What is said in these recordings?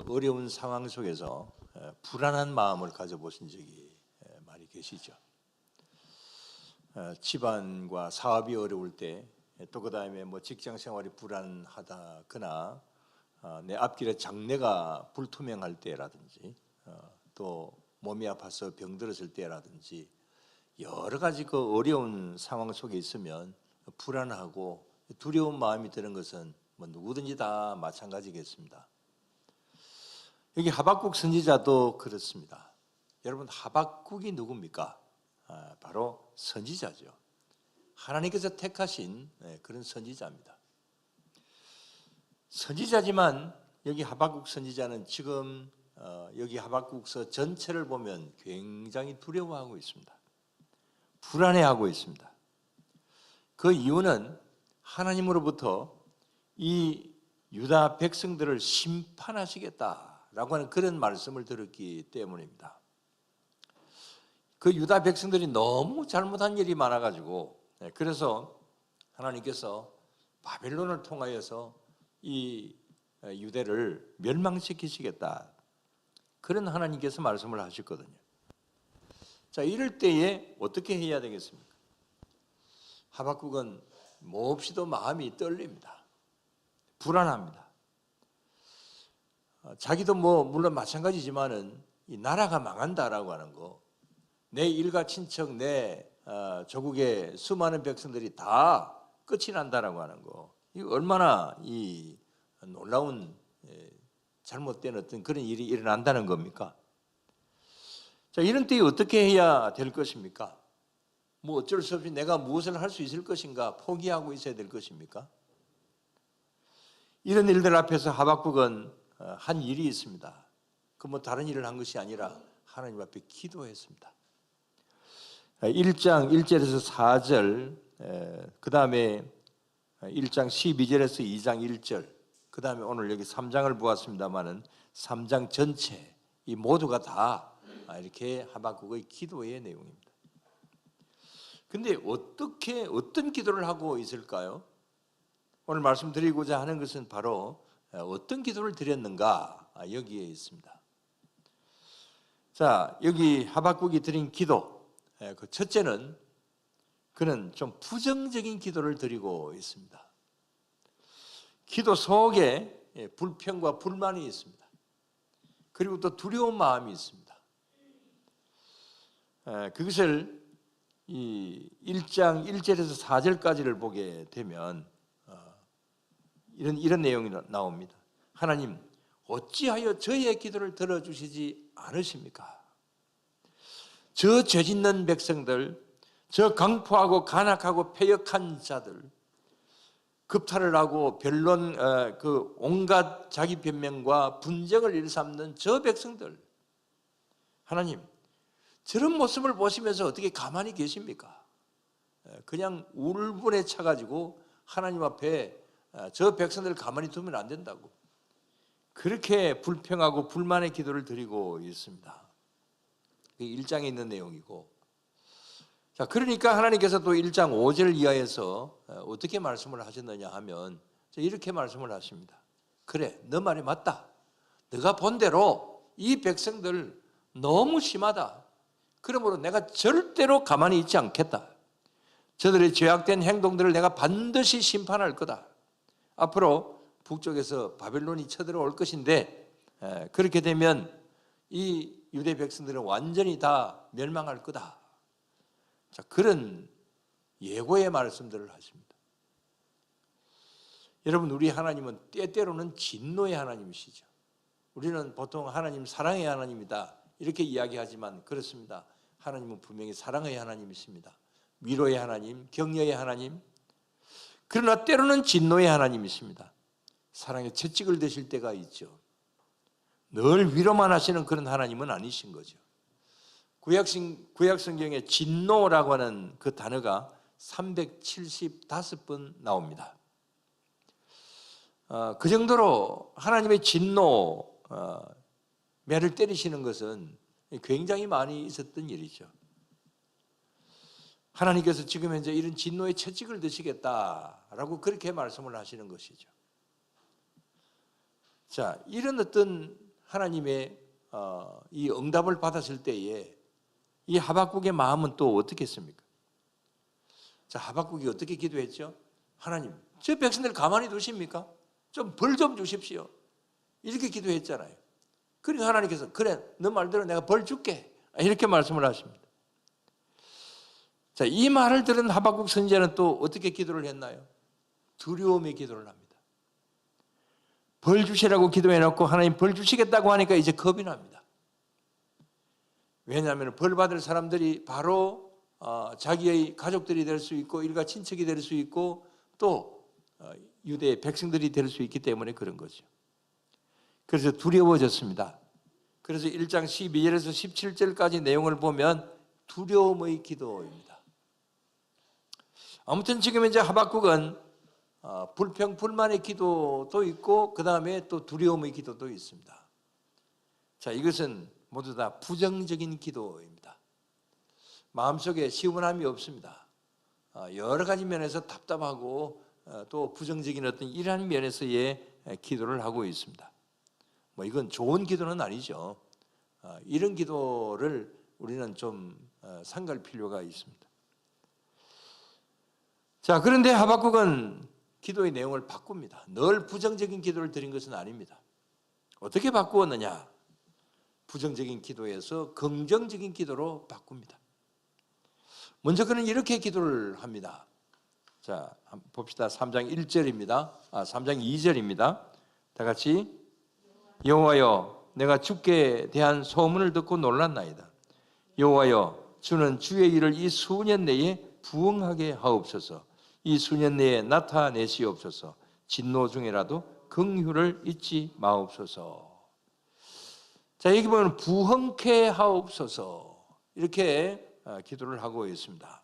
어려운 상황 속에서 불안한 마음을 가져보신 적이 많이 계시죠. 집안과 사업이 어려울 때, 또 그 다음에 뭐 직장 생활이 불안하다거나 내 앞길에 장래가 불투명할 때라든지, 또 몸이 아파서 병들었을 때라든지 여러 가지 그 어려운 상황 속에 있으면 불안하고 두려운 마음이 드는 것은 뭐 누구든지 다 마찬가지겠습니다. 여기 하박국 선지자도 그렇습니다. 여러분, 하박국이 누굽니까? 바로 선지자죠. 하나님께서 택하신 그런 선지자입니다. 선지자지만 여기 하박국 선지자는 지금 여기 하박국서 전체를 보면 굉장히 두려워하고 있습니다. 불안해하고 있습니다. 그 이유는 하나님으로부터 이 유다 백성들을 심판하시겠다라고 하는 그런 말씀을 들었기 때문입니다. 그 유다 백성들이 너무 잘못한 일이 많아가지고, 그래서 하나님께서 바벨론을 통하여서 이 유대를 멸망시키시겠다, 그런 하나님께서 말씀을 하셨거든요. 자, 이럴 때에 어떻게 해야 되겠습니까? 하박국은 몹시도 마음이 떨립니다. 불안합니다. 자기도 뭐 물론 마찬가지지만은 이 나라가 망한다라고 하는 거, 내 일가 친척, 내 조국의 수많은 백성들이 다 끝이 난다라고 하는 거, 이거 얼마나 이 놀라운 잘못된 어떤 그런 일이 일어난다는 겁니까? 자, 이런 때에 어떻게 해야 될 것입니까? 뭐 어쩔 수 없이 내가 무엇을 할 수 있을 것인가, 포기하고 있어야 될 것입니까? 이런 일들 앞에서 하박국은 한 일이 있습니다. 그 뭐 다른 일을 한 것이 아니라 하나님 앞에 기도했습니다. 1장 1절에서 4절, 그 다음에 1장 12절에서 2장 1절, 그 다음에 오늘 여기 3장을 보았습니다마는 3장 전체, 이 모두가 다 이렇게 하박국의 기도의 내용입니다. 근데 어떤 기도를 하고 있을까요? 오늘 말씀드리고자 하는 것은 바로 어떤 기도를 드렸는가, 여기에 있습니다. 자, 여기 하박국이 드린 기도, 그 첫째는 그는 좀 부정적인 기도를 드리고 있습니다. 기도 속에 불평과 불만이 있습니다. 그리고 또 두려운 마음이 있습니다. 그것을 이 1장 1절에서 4절까지를 보게 되면 이런 내용이 나옵니다. 하나님, 어찌하여 저희의 기도를 들어주시지 않으십니까? 저 죄짓는 백성들, 저 강포하고 간악하고 패역한 자들, 급탈을 하고 변론, 그 온갖 자기 변명과 분쟁을 일삼는 저 백성들, 하나님, 저런 모습을 보시면서 어떻게 가만히 계십니까? 그냥 울분에 차가지고 하나님 앞에 저 백성들을 가만히 두면 안 된다고, 그렇게 불평하고 불만의 기도를 드리고 있습니다. 1장에 있는 내용이고, 자, 그러니까 하나님께서 또 1장 5절 이하에서 어떻게 말씀을 하셨느냐 하면 이렇게 말씀을 하십니다. 그래, 너 말이 맞다. 네가 본 대로 이 백성들 너무 심하다. 그러므로 내가 절대로 가만히 있지 않겠다. 저들의 죄악된 행동들을 내가 반드시 심판할 거다. 앞으로 북쪽에서 바벨론이 쳐들어올 것인데, 그렇게 되면 이 유대 백성들은 완전히 다 멸망할 거다. 자, 그런 예고의 말씀들을 하십니다. 여러분, 우리 하나님은 때때로는 진노의 하나님이시죠. 우리는 보통 하나님 사랑의 하나님이다 이렇게 이야기하지만 그렇습니다. 하나님은 분명히 사랑의 하나님이십니다. 위로의 하나님, 격려의 하나님, 그러나 때로는 진노의 하나님이십니다. 사랑의 채찍을 드실 때가 있죠. 늘 위로만 하시는 그런 하나님은 아니신 거죠. 구약 성경에 진노라고 하는 그 단어가 375번 나옵니다. 그 정도로 하나님의 진노, 매를 때리시는 것은 굉장히 많이 있었던 일이죠. 하나님께서 지금 현재 이런 진노의 채찍을 드시겠다라고 그렇게 말씀을 하시는 것이죠. 자, 이런 어떤 하나님의 이 응답을 받았을 때에 이 하박국의 마음은 또 어떻겠습니까? 자, 하박국이 어떻게 기도했죠? 하나님, 저 백성들 가만히 두십니까? 좀 벌 좀 주십시오. 이렇게 기도했잖아요. 그러니까 하나님께서 그래, 너 말대로 내가 벌 줄게. 이렇게 말씀을 하십니다. 자, 이 말을 들은 하박국 선지자는 또 어떻게 기도를 했나요? 두려움의 기도를 합니다. 벌 주시라고 기도해놓고 하나님 벌 주시겠다고 하니까 이제 겁이 납니다. 왜냐하면 벌 받을 사람들이 바로 자기의 가족들이 될 수 있고 일가 친척이 될 수 있고 또 유대의 백성들이 될 수 있기 때문에 그런 거죠. 그래서 두려워졌습니다. 그래서 1장 12절에서 17절까지 내용을 보면 두려움의 기도입니다. 아무튼 지금 이제 하박국은 불평, 불만의 기도도 있고 그 다음에 또 두려움의 기도도 있습니다. 자, 이것은 모두 다 부정적인 기도입니다. 마음속에 시원함이 없습니다. 여러 가지 면에서 답답하고 또 부정적인 어떤 이러한 면에서의 기도를 하고 있습니다. 뭐 이건 좋은 기도는 아니죠. 이런 기도를 우리는 좀 삼갈 필요가 있습니다. 자, 그런데 하박국은 기도의 내용을 바꿉니다. 늘 부정적인 기도를 드린 것은 아닙니다. 어떻게 바꾸었느냐? 부정적인 기도에서 긍정적인 기도로 바꿉니다. 먼저 그는 이렇게 기도를 합니다. 자, 한번 봅시다. 3장 1절입니다. 3장 2절입니다. 다 같이 여호와여, 내가 주께 대한 소문을 듣고 놀랐나이다. 여호와여, 주는 주의 일을 이 수년 내에 부응하게 하옵소서. 이 수년 내에 나타내시옵소서. 진노 중에라도 긍휼을 잊지 마옵소서. 자, 여기 보면 부흥케 하옵소서 이렇게 기도를 하고 있습니다.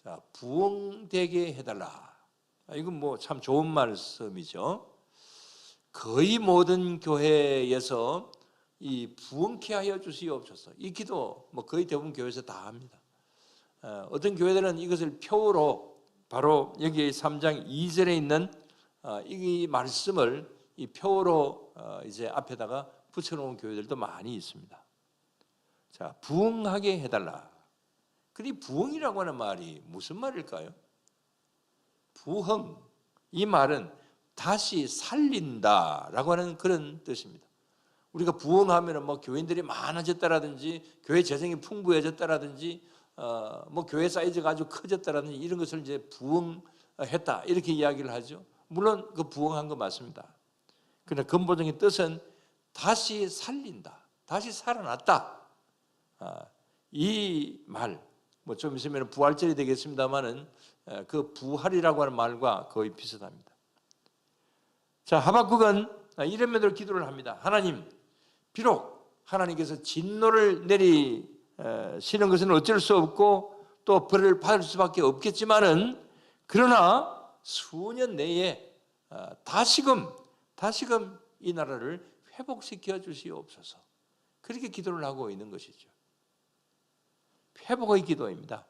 자, 부흥되게 해달라. 이건 뭐 참 좋은 말씀이죠. 거의 모든 교회에서 이 부흥케 하여 주시옵소서 이 기도 뭐 거의 대부분 교회에서 다 합니다. 어떤 교회들은 이것을 표로 바로 여기 3장 2절에 있는 이 말씀을 이 표로 이제 앞에다가 붙여놓은 교회들도 많이 있습니다. 자, 부흥하게 해달라. 그런데 부흥이라고 하는 말이 무슨 말일까요? 부흥, 이 말은 다시 살린다라고 하는 그런 뜻입니다. 우리가 부흥하면 뭐 교인들이 많아졌다라든지 교회 재정이 풍부해졌다라든지 뭐 교회 사이즈가 아주 커졌다라든지 이런 것을 이제 부흥했다 이렇게 이야기를 하죠. 물론 그 부흥한 거 맞습니다. 그러나 근본적인 뜻은 다시 살린다, 다시 살아났다. 이 말, 뭐 좀 있으면 부활절이 되겠습니다만은 그 부활이라고 하는 말과 거의 비슷합니다. 자, 하박국은 이런 면으로 기도를 합니다. 하나님, 비록 하나님께서 진노를 내리시는 것은 어쩔 수 없고 또 벌을 받을 수밖에 없겠지만은 그러나 수년 내에 다시금 이 나라를 회복시켜 주시옵소서. 그렇게 기도를 하고 있는 것이죠. 회복의 기도입니다.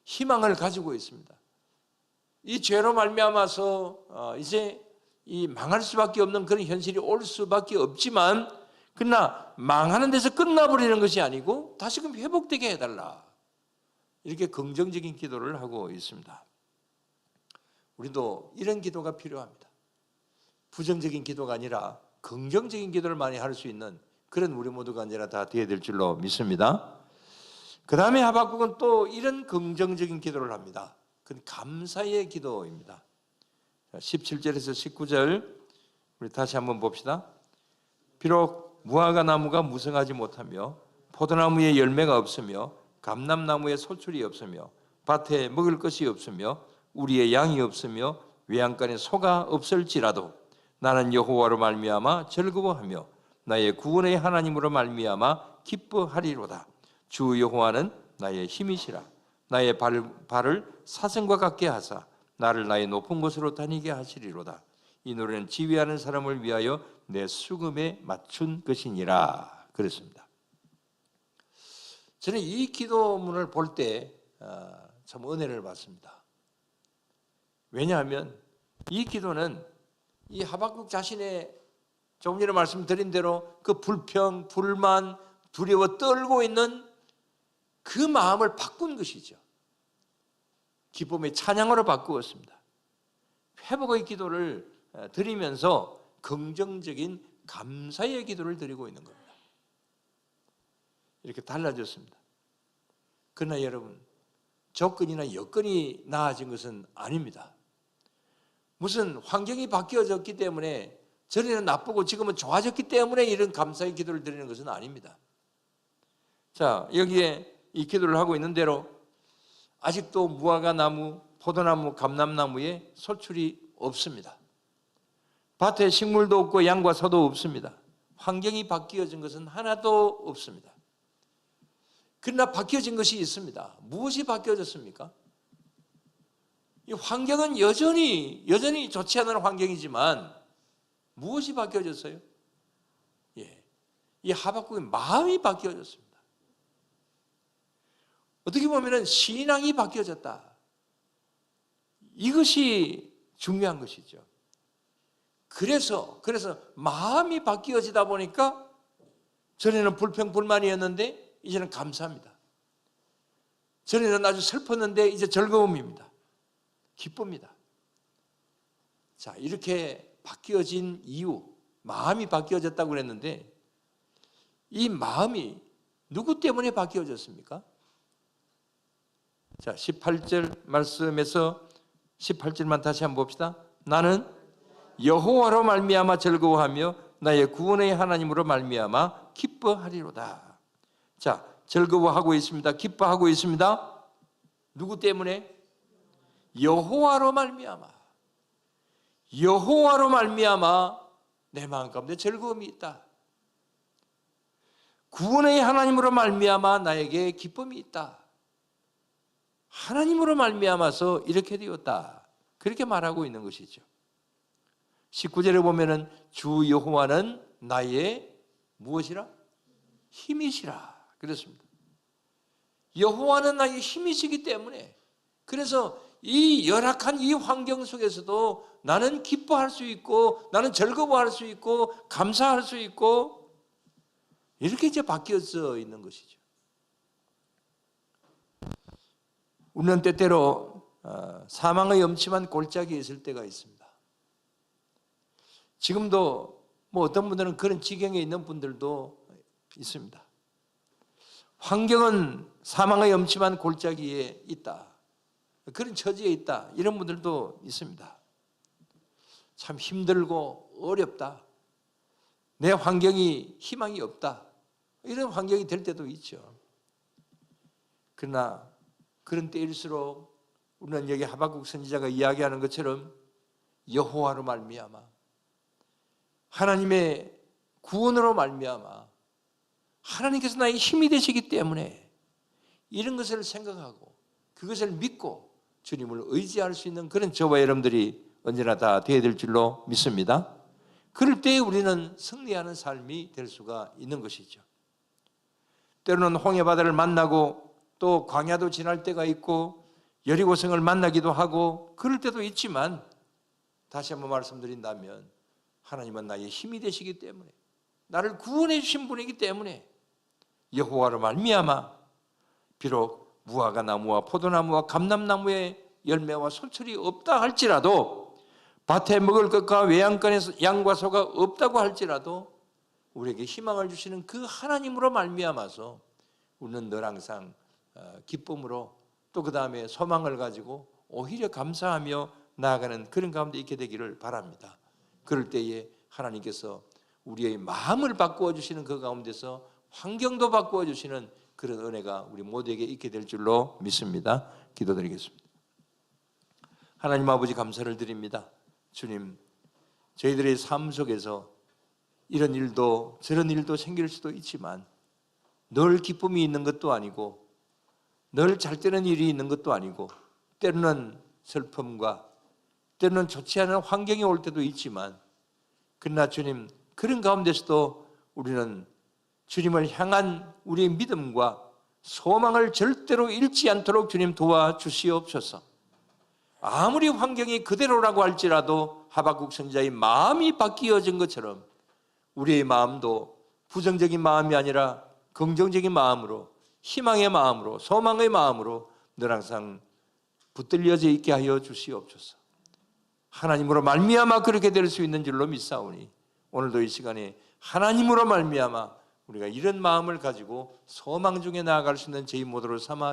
희망을 가지고 있습니다. 이 죄로 말미암아서 이제 이 망할 수밖에 없는 그런 현실이 올 수밖에 없지만 그러나 망하는 데서 끝나버리는 것이 아니고 다시금 회복되게 해달라. 이렇게 긍정적인 기도를 하고 있습니다. 우리도 이런 기도가 필요합니다. 부정적인 기도가 아니라 긍정적인 기도를 많이 할 수 있는 그런 우리 모두가 언제나 다 되어야 될 줄로 믿습니다. 그 다음에 하박국은 또 이런 긍정적인 기도를 합니다. 그건 감사의 기도입니다. 17절에서 19절 우리 다시 한번 봅시다. 비록 무화과 나무가 무성하지 못하며 포도나무에 열매가 없으며 감람나무에 소출이 없으며 밭에 먹을 것이 없으며 우리의 양이 없으며 외양간에 소가 없을지라도 나는 여호와로 말미암아 즐거워하며 나의 구원의 하나님으로 말미암아 기뻐하리로다. 주 여호와는 나의 힘이시라. 나의 발을 사슴과 같게 하사 나를 나의 높은 곳으로 다니게 하시리로다. 이 노래는 지휘하는 사람을 위하여 내 수금에 맞춘 것이니라. 그랬습니다. 저는 이 기도문을 볼 때 참 은혜를 받습니다. 왜냐하면 이 기도는 이 하박국 자신의 조금 전에 말씀드린 대로 그 불평, 불만, 두려워 떨고 있는 그 마음을 바꾼 것이죠. 기쁨의 찬양으로 바꾸었습니다. 회복의 기도를 드리면서 긍정적인 감사의 기도를 드리고 있는 겁니다. 이렇게 달라졌습니다. 그러나 여러분, 조건이나 여건이 나아진 것은 아닙니다. 무슨 환경이 바뀌어졌기 때문에 전에는 나쁘고 지금은 좋아졌기 때문에 이런 감사의 기도를 드리는 것은 아닙니다. 자, 여기에 이 기도를 하고 있는 대로 아직도 무화과 나무, 포도나무, 감람나무에 소출이 없습니다. 밭에 식물도 없고 양과 소도 없습니다. 환경이 바뀌어진 것은 하나도 없습니다. 그러나 바뀌어진 것이 있습니다. 무엇이 바뀌어졌습니까? 이 환경은 여전히 좋지 않은 환경이지만 무엇이 바뀌어졌어요? 이 하박국의 마음이 바뀌어졌습니다. 어떻게 보면 신앙이 바뀌어졌다. 이것이 중요한 것이죠. 그래서 마음이 바뀌어지다 보니까 전에는 불평불만이었는데 이제는 감사합니다. 전에는 아주 슬펐는데 이제 즐거움입니다. 기쁩니다. 자, 이렇게 바뀌어진 이유, 마음이 바뀌어졌다고 그랬는데 이 마음이 누구 때문에 바뀌어졌습니까? 자, 18절 말씀에서 18절만 다시 한번 봅시다. 나는 여호와로 말미암아 즐거워하며 나의 구원의 하나님으로 말미암아 기뻐하리로다. 자, 즐거워하고 있습니다. 기뻐하고 있습니다. 누구 때문에? 여호와로 말미암아. 여호와로 말미암아 내 마음 가운데 즐거움이 있다. 구원의 하나님으로 말미암아 나에게 기쁨이 있다. 하나님으로 말미암아서 이렇게 되었다. 그렇게 말하고 있는 것이죠. 19절에 보면은 주 여호와는 나의 무엇이라? 힘이시라. 그렇습니다. 여호와는 나의 힘이시기 때문에, 그래서 이 열악한 이 환경 속에서도 나는 기뻐할 수 있고 나는 즐거워할 수 있고 감사할 수 있고 이렇게 이제 바뀌어져 있는 것이죠. 우리는 때때로 사망의 엄침한 골짜기에 있을 때가 있습니다. 지금도 어떤 분들은 그런 지경에 있는 분들도 있습니다. 환경은 사망의 엄침한 골짜기에 있다. 그런 처지에 있다. 이런 분들도 있습니다. 참 힘들고 어렵다. 내 환경이 희망이 없다. 이런 환경이 될 때도 있죠. 그러나 그런 때일수록 우리는 여기 하박국 선지자가 이야기하는 것처럼 여호와로 말미암아 하나님의 구원으로 말미암아 하나님께서 나의 힘이 되시기 때문에 이런 것을 생각하고 그것을 믿고 주님을 의지할 수 있는 그런 저와 여러분들이 언제나 다 되어야 될 줄로 믿습니다. 그럴 때 우리는 승리하는 삶이 될 수가 있는 것이죠. 때로는 홍해바다를 만나고 또 광야도 지날 때가 있고 여리고성을 만나기도 하고 그럴 때도 있지만 다시 한번 말씀드린다면 하나님은 나의 힘이 되시기 때문에 나를 구원해 주신 분이기 때문에 여호와로 말미암아 비록 무화과 나무와 포도나무와 감람나무에 열매와 소출이 없다 할지라도 밭에 먹을 것과 외양간에서 양과 소가 없다고 할지라도 우리에게 희망을 주시는 그 하나님으로 말미암아서 우리는 늘 항상 기쁨으로 또 그 다음에 소망을 가지고 오히려 감사하며 나아가는 그런 가운데 있게 되기를 바랍니다. 그럴 때에 하나님께서 우리의 마음을 바꾸어 주시는 그 가운데서 환경도 바꾸어 주시는 그런 은혜가 우리 모두에게 있게 될 줄로 믿습니다. 기도드리겠습니다. 하나님 아버지 감사를 드립니다. 주님, 저희들의 삶 속에서 이런 일도 저런 일도 생길 수도 있지만 늘 기쁨이 있는 것도 아니고 늘 잘 되는 일이 있는 것도 아니고 때로는 슬픔과 때로는 좋지 않은 환경이 올 때도 있지만 그러나 주님 그런 가운데서도 우리는 주님을 향한 우리의 믿음과 소망을 절대로 잃지 않도록 주님 도와주시옵소서. 아무리 환경이 그대로라고 할지라도 하박국 선지자의 마음이 바뀌어진 것처럼 우리의 마음도 부정적인 마음이 아니라 긍정적인 마음으로, 희망의 마음으로, 소망의 마음으로 늘 항상 붙들려져 있게 하여 주시옵소서. 하나님으로 말미암아 그렇게 될 수 있는 줄로 믿사오니 오늘도 이 시간에 하나님으로 말미암아 우리가 이런 마음을 가지고 소망 중에 나아갈 수 있는 저희 모두를 삼아